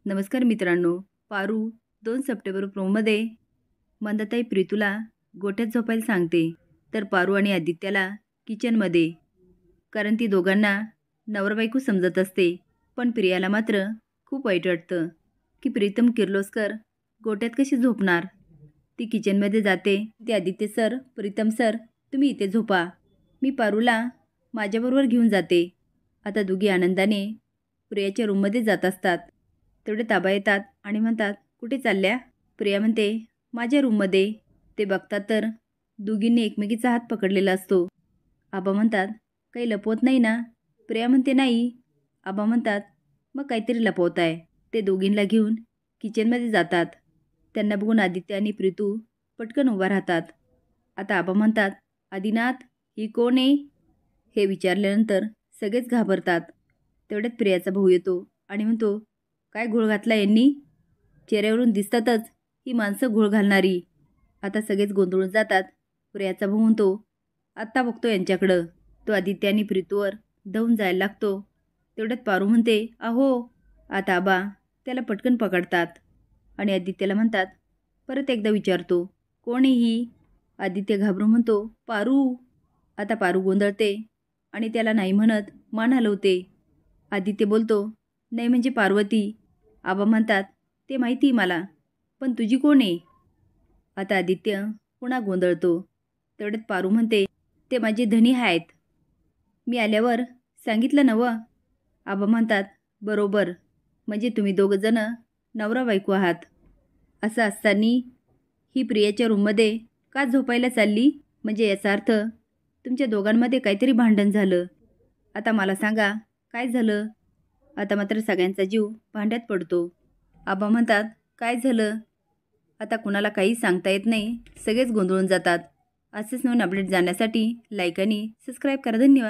नमस्कार मित्रांनो. पारू 2 सप्टेंबर प्रोमध्ये मंदाताई प्रीतूला गोठ्यात झोपायला सांगते, तर पारू आणि आदित्याला किचनमध्ये. कारण ती दोघांना नवरा बायको समजत असते. पण प्रियाला मात्र खूप वाईट वाटतं की प्रीतम किर्लोस्कर गोठ्यात कशी झोपणार. ती किचनमध्ये जाते. ते आदित्य सर, प्रीतम सर, तुम्ही इथे झोपा, मी पारूला माझ्याबरोबर घेऊन जाते. आता दोघी आनंदाने प्रियाच्या रूममध्ये जात असतात. तेवढे ताबा येतात आणि म्हणतात, कुठे चालल्या? प्रिया म्हणते, माझ्या रूममध्ये. ते बघतात तर दोघींनी एकमेकीचा हात पकडलेला असतो. आबा म्हणतात, काही लपवत नाही ना? प्रिया म्हणते, नाही. आबा म्हणतात, मग काहीतरी लपवताय. ते दोघींना घेऊन किचनमध्ये जातात. त्यांना बघून आदित्य आणि प्रीतू पटकन उभा राहतात. आता आबा म्हणतात, आदिनाथ, ही कोण आहे? हे विचारल्यानंतर सगळेच घाबरतात. तेवढ्यात प्रियाचा भाऊ येतो आणि म्हणतो, काय घोळ घातला यांनी? चेहऱ्यावरून दिसतातच ही माणसं घोळ घालणारी. आता सगळेच गोंधळून जातात. प्रियाचा भाऊ म्हणतो, आत्ता बघतो यांच्याकडं. तो आदित्य आणि प्रीतूवर धावून जायला लागतो. तेवढ्यात पारू म्हणते, अहो. आता आबा त्याला पटकन पकडतात आणि आदित्याला म्हणतात, परत एकदा विचारतो, कोण आहे ही? आदित्य घाबरून म्हणतो, पारू. आता पारू गोंधळते आणि त्याला नाही म्हणत मान हलवते. आदित्य बोलतो, नाही म्हणजे पार्वती. आबा म्हणतात, ते माहिती मला, पण तुझी कोण आहे? आता आदित्य पुन्हा गोंधळतो. तेवढ्यात पारू म्हणते, ते माझे धनी आहेत. मी आल्यावर सांगितलं नवं? आबा म्हणतात, बरोबर. म्हणजे तुम्ही दोघंजण नवरा बायको आहात. असं असताना ही प्रियाच्या रूममध्ये का झोपायला चालली? म्हणजे याचा अर्थ तुमच्या दोघांमध्ये काहीतरी भांडण झालं. आता मला सांगा, काय झालं? आता मात्र सगळ्यांचा जीव भांड्यात पडतो. आबा म्हणतात, काय झालं? आता कुणाला काही सांगता येत नाही. सगळेच गोंधळून जातात. असेच नवीन अपडेट जाण्यासाठी लाईक आणि सबस्क्राईब करा. धन्यवाद.